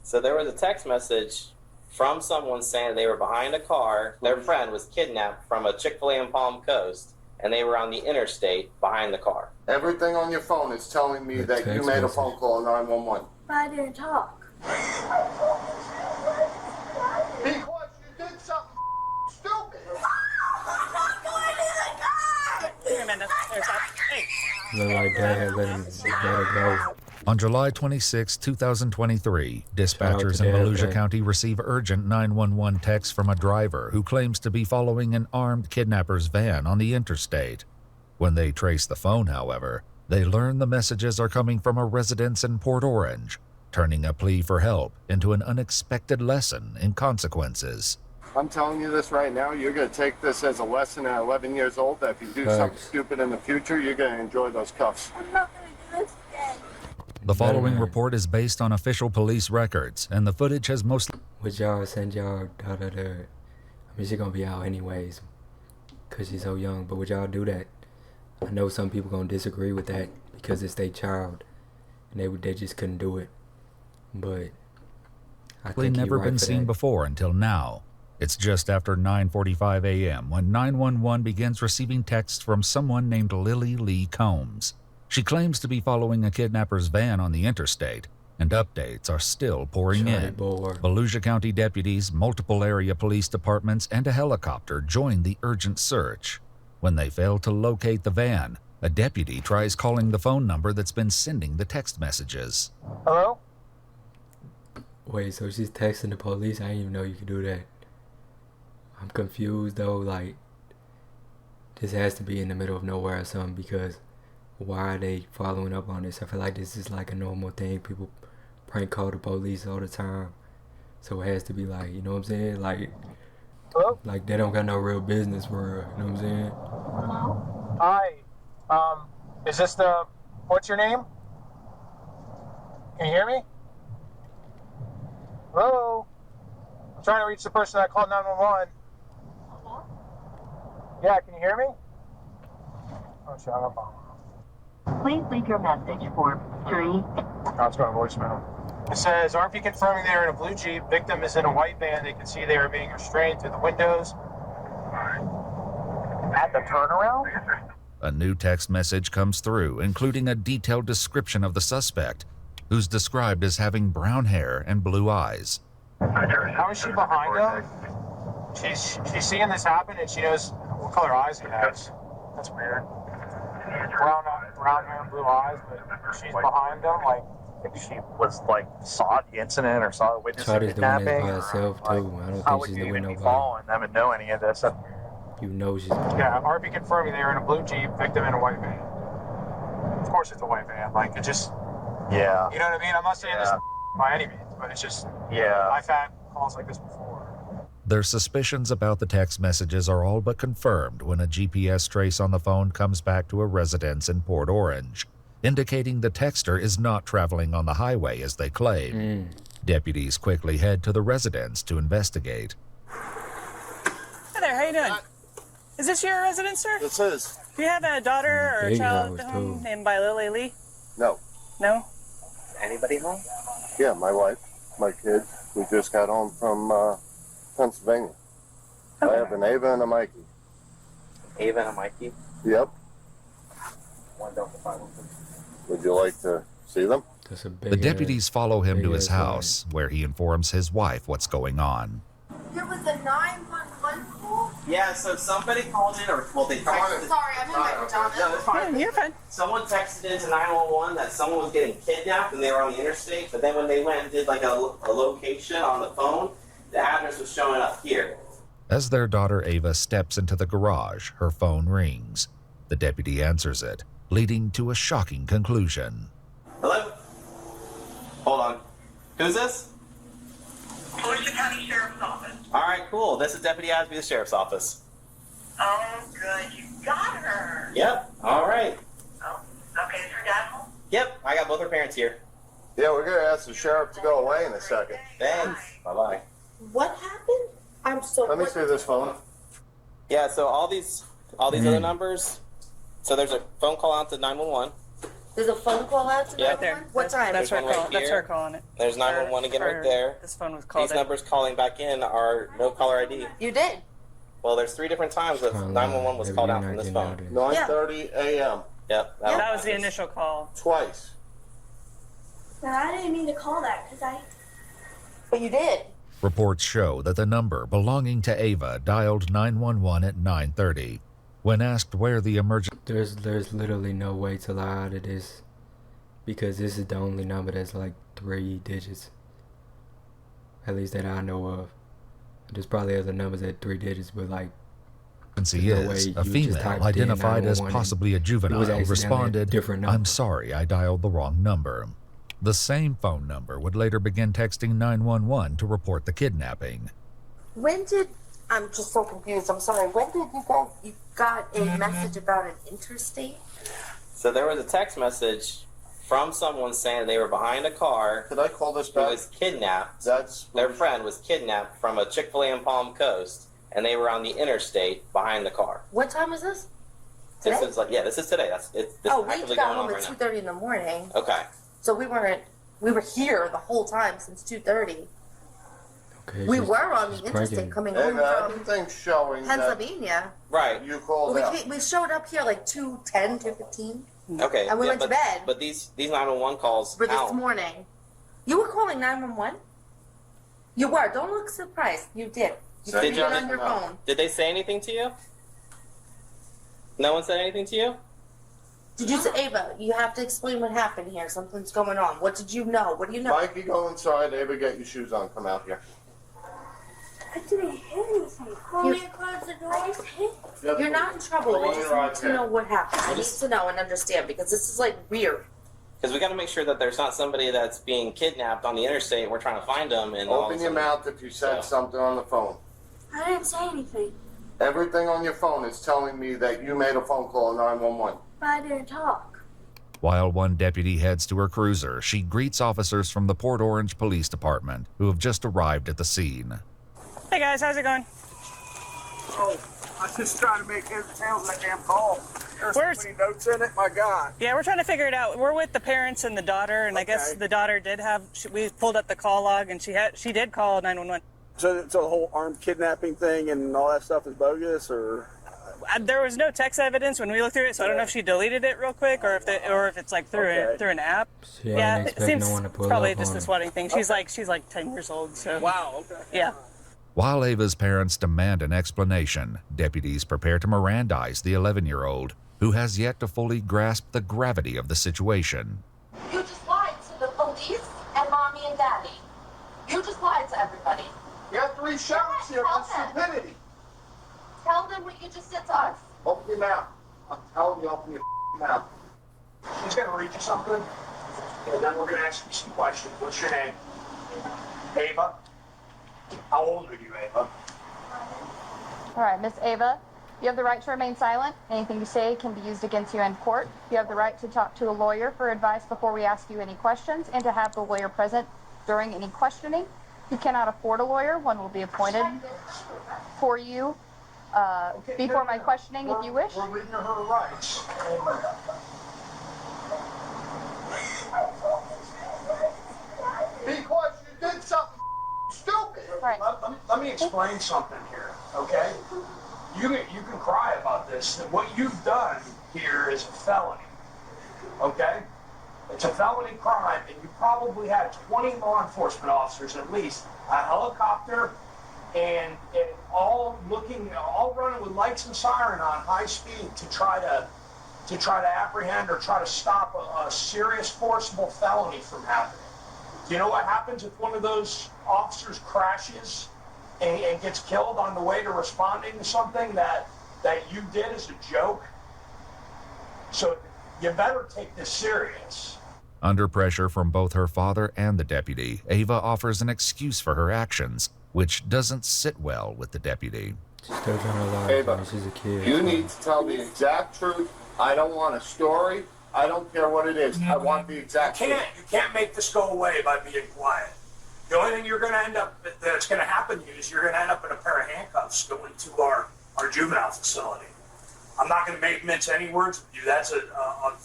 So there was a text message from someone saying they were behind a car. Their friend was kidnapped from a Chick-fil-A in Palm Coast, and they were on the interstate behind the car. Everything on your phone is telling me that you made a phone call 911. But I didn't talk. Because you did something stupid. I'm not going to the car! Here, Amanda. There's that. Hey. Look like Dad had let her go. On July 26, 2023, dispatchers in Volusia County receive urgent 911 text from a driver who claims to be following an armed kidnapper's van on the interstate. When they trace the phone, however, they learn the messages are coming from a residence in Port Orange, turning a plea for help into an unexpected lesson in consequences. I'm telling you this right now, you're going to take this as a lesson at 11 years old, that if you do something stupid in the future, you're going to enjoy those cuffs. I'm not going to do this again. The following report is based on official police records, and the footage has mostly... Would y'all send y'all daughter to... I mean, she's gonna be out anyways, because she's so young, but would y'all do that? I know some people gonna disagree with that, because it's their child, and they just couldn't do it. But I think never you're right been for seen that. before until now. It's just after 9:45 a.m. when 911 begins receiving texts from someone named Lily Lee Combs. She claims to be following a kidnapper's van on the interstate, and updates are still pouring in. Volusia County deputies, multiple area police departments, and a helicopter join the urgent search. When they fail to locate the van, a deputy tries calling the phone number that's been sending the text messages. Hello? Wait, so she's texting the police? I didn't even know you could do that. I'm confused though, like, this has to be in the middle of nowhere or something, because why are they following up on this? I feel like this is like a normal thing. People prank call the police all the time. So it has to be like, you know what I'm saying? Like, Hello? like they don't got no real business for real, you know what I'm saying? Hello? Hi. Is this the... What's your name? Can you hear me? Hello? I'm trying to reach the person that called 911. Hello? Yeah, can you hear me? Oh, shut up. Please leave your message for 3. Oh, it's going to voicemail. It says, RP confirming they are in a blue Jeep. Victim is in a white van. They can see they are being restrained through the windows. At the turnaround? A new text message comes through, including a detailed description of the suspect, who's described as having brown hair and blue eyes. How is she behind him? She's seeing this happen, and she knows what color eyes he has. That's weird. Brown hair and blue eyes, but she's behind him. Like, if she was like saw the incident or saw the witness Shawty's doing kidnapping, this by herself too. I don't how think would she's you with even be nobody. following them and know any of this? You know she's... yeah, RP confirming they are in a blue Jeep. Victim in a white van. Of course, it's a white van. Like, it just. Yeah. You know what I mean? I'm not saying this by any means, but it's just. Yeah. I've had calls like this before. Their suspicions about the text messages are all but confirmed when a GPS trace on the phone comes back to a residence in Port Orange, indicating the texter is not traveling on the highway as they claim. Deputies quickly head to the residence to investigate. Hi there, how you doing? Is this your residence, sir? This is. Do you have a daughter or a Big child house, at home too. named by Lily Lee? No. No? Anybody home? Yeah, my wife, my kids. We just got home from Pennsylvania. I have an Ava and a Mikey. Ava and Mikey? Yep. One Delta 5. Would you like to see them? That's a big The deputies follow him to his big ass house, where he informs his wife what's going on. There was a 911 call? Yeah, so somebody called in, or well, they texted. Sorry, I'm in my pajamas. No, it's fine. Yeah, you're fine. Someone texted into 911 that someone was getting kidnapped and they were on the interstate, but then when they went and did like a location on the phone, the address was showing up here. As their daughter Ava steps into the garage, her phone rings. The deputy answers it, leading to a shocking conclusion. Hello? Hold on. Who's this? Volusia County Sheriff's Office. All right, cool. This is Deputy Asby, the Sheriff's Office. Oh, good. You got her. Yep. All right. Oh, okay. Is her dad home? Yep. I got both her parents here. Yeah, we're going to ask the sheriff to go away in a second. Thanks. Bye-bye. What happened? I'm so... Let me see this phone. Yeah, so all these other numbers. So there's a phone call out to 911. There's a phone call out to Yeah. Right there. 911? What time? That's her There's one call. right That's here. her calling it. There's 911 again right there. This phone was called These in. numbers calling back in are no caller ID. You did. Well, there's 3 different times that 911 was called out from this phone. 9:30 a.m. Yep. That was the initial call. Twice. But I didn't mean to call that because I. But you did. Reports show that the number belonging to Ava dialed 911 at 9:30. When asked where the emergency... There's literally no way to lie out of this, because this is the only number that's like 3 digits. At least that I know of. There's probably other numbers at 3 digits, but like... Emergency no way is you a just female typed in identified as 911 possibly a and it was juvenile accidentally a responded, different number. "I'm sorry, I dialed the wrong number." The same phone number would later begin texting 911 to report the kidnapping. When did. I'm just so confused. I'm sorry. When did you got a message about an interstate? So there was a text message from someone saying they were behind a car Could I call this who back? was kidnapped. That's Their friend was kidnapped from a Chick-fil-A in Palm Coast, and they were on the interstate behind the car. What time is this? This Today? is like, yeah, this is today. This Oh, is we actively got going on home right at now. 2:30 in the morning. Okay. So we were here the whole time since 2:30. Okay, We she's- were on the she's interstate pranking. coming Hey, home man, from everything's showing that Pennsylvania. Right. you called out. We showed up here like 2:10, 2:15. Okay. And we went to but, bed. But these 911 calls For this count. morning. You were calling 911? You were. Don't look surprised. You did. You Did did you? it on your phone. Did they say anything to you? No one said anything to you? Did you say, Ava, you have to explain what happened here. Something's going on. What did you know? What do you know? Mikey, go inside. Ava, get your shoes on. Come out here. I didn't hit anything. Call me across the door. I just hit. You're not in trouble. Go We on just your need to iPad. know what happened. I need to know and understand because this is like weird. Because we got to make sure that there's not somebody that's being kidnapped on the interstate. And we're trying to find them. And all of a Open your sudden- mouth if you said something on the phone. I didn't say anything. Everything on your phone is telling me that you made a phone call 911. But I didn't talk. While one deputy heads to her cruiser, she greets officers from the Port Orange Police Department who have just arrived at the scene. Hey guys, how's it going? Oh, I was just trying to make heads and tails of that damn call. There's Where's- so many notes in it, my God. Yeah, we're trying to figure it out. We're with the parents and the daughter, and I guess Okay. the daughter did have. We pulled up the call log, and she did call 911. So the whole armed kidnapping thing and all that stuff is bogus, or? There was no text evidence when we looked through it, so I don't know if she deleted it real quick or if it's like through Okay. through an app. She ain't Yeah, it expect seems no one to pull probably up just on a her. swatting thing. She's like 10 years old, so Wow, okay. yeah. While Ava's parents demand an explanation, deputies prepare to Mirandize the 11-year-old, who has yet to fully grasp the gravity of the situation. You just lied to the police and mommy and daddy. You just lied to everybody. You have 3 sheriffs here for stupidity. Tell them what you just said to us. Open your mouth. I'm telling you, open your mouth. She's gonna read you something, and then we're gonna ask you some questions. What's your name? Ava. How old are you, Ava? All right, Miss Ava, you have the right to remain silent. Anything you say can be used against you in court. You have the right to talk to a lawyer for advice before we ask you any questions and to have the lawyer present during any questioning. If you cannot afford a lawyer, one will be appointed for you before my questioning if you wish. We're reading her rights. Because you did something stupid. Right. Let me explain something here, okay? You can cry about this. What you've done here is a felony, okay? It's a felony crime, and you probably had 20 law enforcement officers at least, a helicopter, and all running with lights and siren on high speed to try to apprehend or try to stop a serious forcible felony from happening. Do you know what happens if one of those officers crashes and gets killed on the way to responding to something that you did as a joke? So you better take this serious. Under pressure from both her father and the deputy, Ava offers an excuse for her actions, which doesn't sit well with the deputy. She's still trying to lie. Ava, man. She's a kid. You need to tell the exact truth. I don't want a story. I don't care what it is. I want the exact truth. You can't make this go away by being quiet. The only thing that's gonna happen to you is you're gonna end up in a pair of handcuffs going to our juvenile facility. I'm not going to mince any words with you. That's a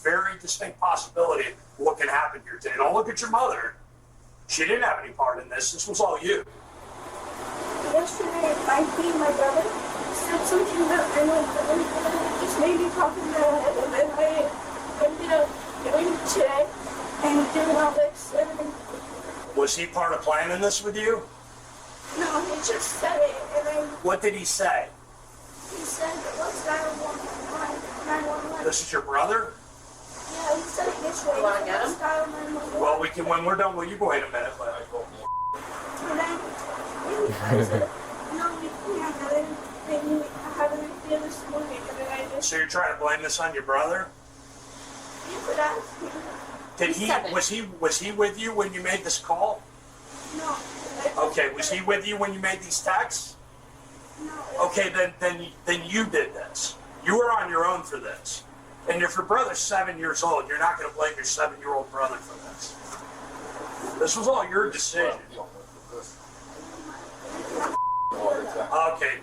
very distinct possibility of what can happen here today. Don't look at your mother. She didn't have any part in this. This was all you. Yesterday, I beat my brother. Said something that I know just made me pop in the head, and then I ended up doing it today and doing all this. Was he part of planning this with you? No, he just said it, and I. What did he say? He said, "Let's dial 911." This is your brother? Yeah, he said it yesterday. You wanna get him? Let's dial 911. Well, we can when we're done. Will you go wait a minute? And then I said, "No, we can't." And then I had an idea this morning, and then I just. So you're trying to blame this on your brother? You could ask him. Did he? Was he with you when you made this call? No. Okay. Was he with you when you made these texts? No. Okay, then you did this. You were on your own for this. And if your brother's 7 years old, you're not going to blame your 7-year-old brother for this. This was all your decision. Okay.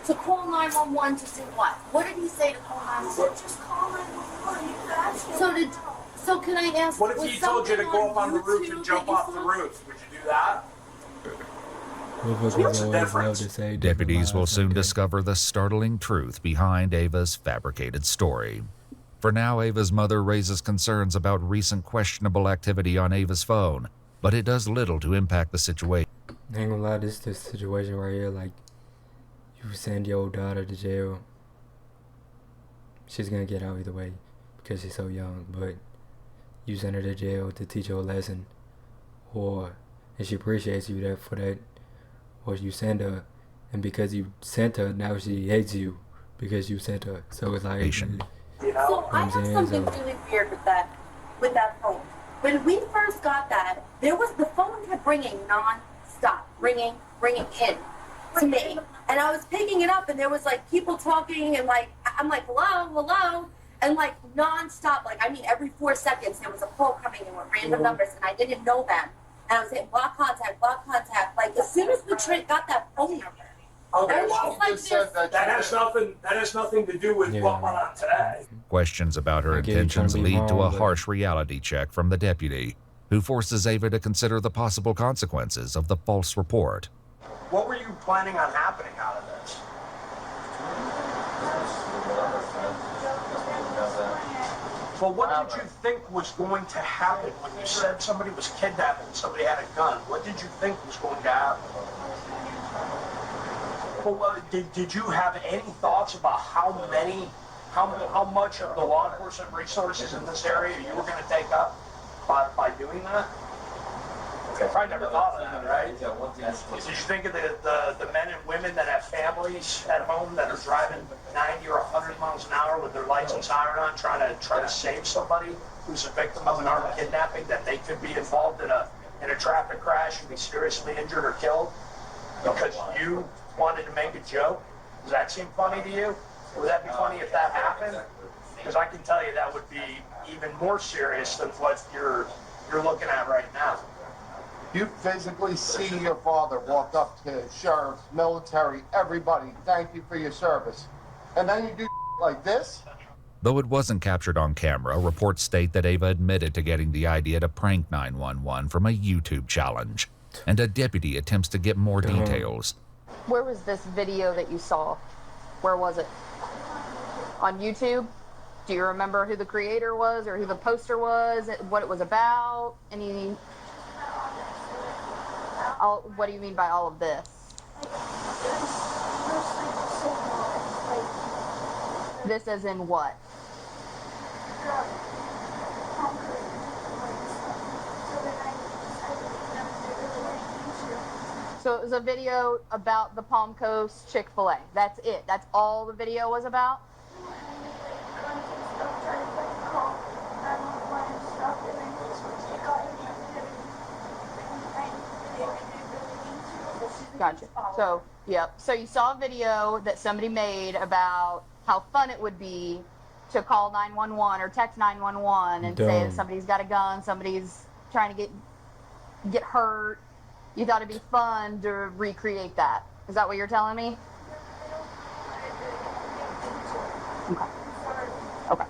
To call 911 to do what? What did he say to call 911? Just call 911. You could ask him. So can I ask? What if he told you to go up on the roof and jump off the roof? Would you do that? What's the difference? Deputies will soon discover the startling truth behind Ava's fabricated story. For now, Ava's mother raises concerns about recent questionable activity on Ava's phone, but it does little to impact the situation. I ain't gonna lie, this is the situation right here. Like, you send your daughter to jail, she's gonna get out either way because she's so young, but you send her to jail to teach her a lesson, or and she appreciates you for that, or you send her, and because you sent her, now she hates you because you sent her. So it's like, So I have something really weird with that phone. When we first got that, the phone kept ringing non-stop, ringing in to me, and I was picking it up, and there was like people talking, and like I'm like hello, and like non-stop, like I mean every 4 seconds there was a call coming in with random numbers, and I didn't know them, and I was saying block contact. Like as soon as the trick got that phone number. Okay, that has nothing to do with what went on today. Questions about her intentions lead to a harsh reality check from the deputy, who forces Ava to consider the possible consequences of the false report. What were you planning on happening out of this? Well, what did you think was going to happen when you said somebody was kidnapped and somebody had a gun? What did you think was going to happen? Well, did you have any thoughts about how much of the law enforcement resources in this area you were going to take up by doing that? I probably never thought of that, right? Did you think of the men and women that have families at home that are driving 90 or 100 miles an hour with their lights and siren on, trying to save somebody who's a victim of an armed kidnapping, that they could be involved in a traffic crash and be seriously injured or killed because you wanted to make a joke? Does that seem funny to you? Would that be funny if that happened? Because I can tell you that would be even more serious than what you're looking at right now. You physically see your father walk up to sheriffs, military, everybody, thank you for your service. And then you do like this? Though it wasn't captured on camera, reports state that Ava admitted to getting the idea to prank 911 from a YouTube challenge, and a deputy attempts to get more details. Where was this video that you saw? Where was it? On YouTube? Do you remember who the creator was or who the poster was, what it was about? What do you mean by all of this? This as in what? So it was a video about the Palm Coast Chick-fil-A. That's it. That's all the video was about? Gotcha. So, yep. So you saw a video that somebody made about how fun it would be to call 911 or text 911 and say that somebody's got a gun, somebody's trying to get hurt. You thought it'd be fun to recreate that. Is that what you're telling me? Okay.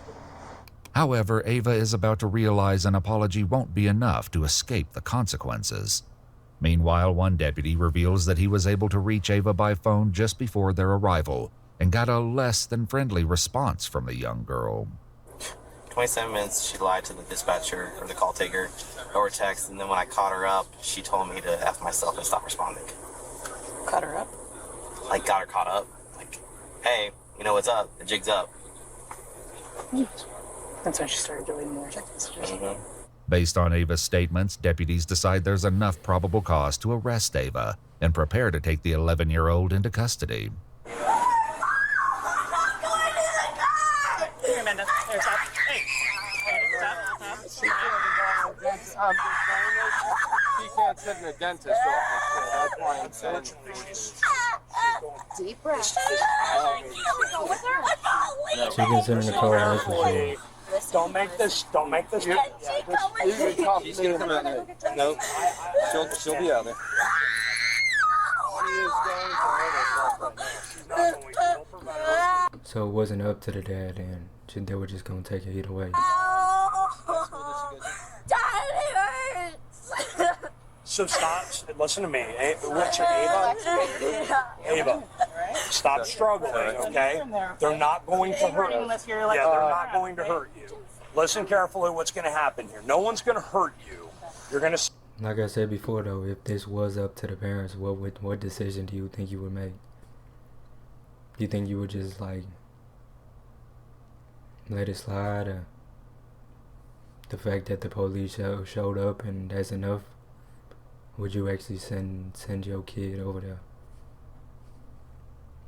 However, Ava is about to realize an apology won't be enough to escape the consequences. Meanwhile, one deputy reveals that he was able to reach Ava by phone just before their arrival and got a less than friendly response from the young girl. 27 minutes, she lied to the dispatcher or the call taker over text, and then when I caught her up, she told me to F myself and stop responding. Cut her up? Like, got her caught up. Like, hey, you know what's up? The jig's up. That's when she started deleting more text messages. Mm-hmm. Based on Ava's statements, deputies decide there's enough probable cause to arrest Ava and prepare to take the 11-year-old into custody. Here, Amanda. Here, stop. Hey. Stop. She can't sit in a dentist's office, so that's why I'm saying. Deep breath. She can sit in the car, that's for sure. Don't make this. She's gonna come out there. No, she'll be out there. So it wasn't up to the dad, and they were just gonna take it either way. So stop. Listen to me. What's your Ava? Ava, stop struggling, okay? They're not going to hurt you. Yeah, they're not going to hurt you. Listen carefully what's going to happen here. No one's going to hurt you. You're going to... Like I said before, though, if this was up to the parents, what decision do you think you would make? Do you think you would just, like, let it slide, or the fact that the police showed up and that's enough? Would you actually send your kid over there?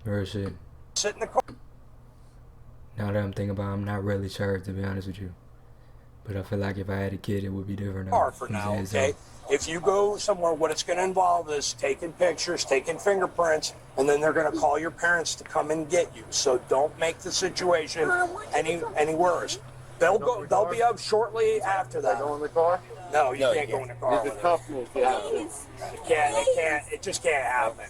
Or shit? Sit in the car. Now that I'm thinking about it, I'm not really sure, to be honest with you. But I feel like if I had a kid, it would be different. For now, okay? If you go somewhere, what it's going to involve is taking pictures, taking fingerprints, and then they're going to call your parents to come and get you. So don't make the situation any worse. They'll be up shortly after that. Go in the car? No, you can't go in the car. You can cuff me if you have to. It just can't happen.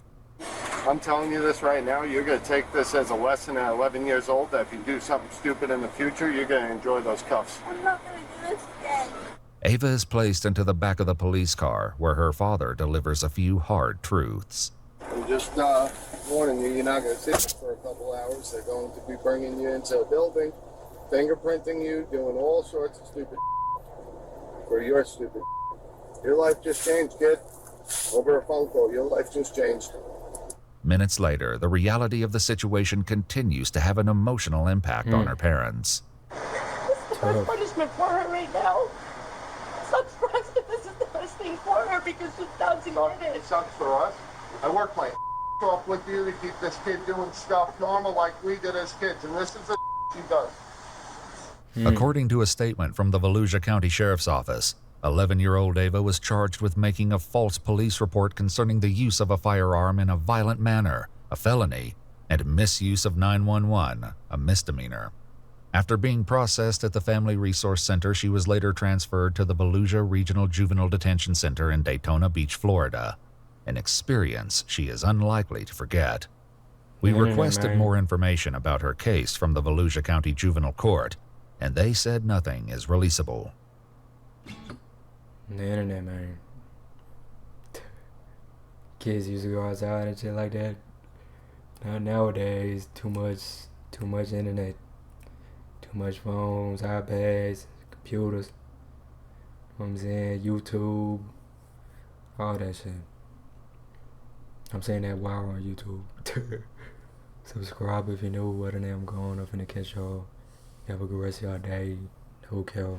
I'm telling you this right now, you're going to take this as a lesson at 11 years old, that if you do something stupid in the future, you're going to enjoy those cuffs. I'm not going to do this again. Ava is placed into the back of the police car, where her father delivers a few hard truths. I'm just warning you, you're not going to sit here for a couple hours. They're going to be bringing you into a building, fingerprinting you, doing all sorts of stupid for your stupid. Your life just changed, kid. Over a phone call, your life just changed. Minutes later, the reality of the situation continues to have an emotional impact on her parents. This is the best punishment for her right now. Sucks for us, but this is the best thing for her because she's bouncing in it. It sucks for us. I work my off with you to keep this kid doing stuff normal like we did as kids, and this is the she does. According to a statement from the Volusia County Sheriff's Office, 11-year-old Ava was charged with making a false police report concerning the use of a firearm in a violent manner, a felony, and misuse of 911, a misdemeanor. After being processed at the Family Resource Center, she was later transferred to the Volusia Regional Juvenile Detention Center in Daytona Beach, Florida, an experience she is unlikely to forget. We requested more information about her case from the Volusia County Juvenile Court, and they said nothing is releasable. The internet, man. Kids used to go outside and shit like that. Nowadays, too much internet. Too much phones, iPads, computers. You know what I'm saying? YouTube. All that shit. I'm saying that while on YouTube. Subscribe if you're new. Other than that, I'm going. I'm finna catch y'all. Have a good rest of y'all day. No care.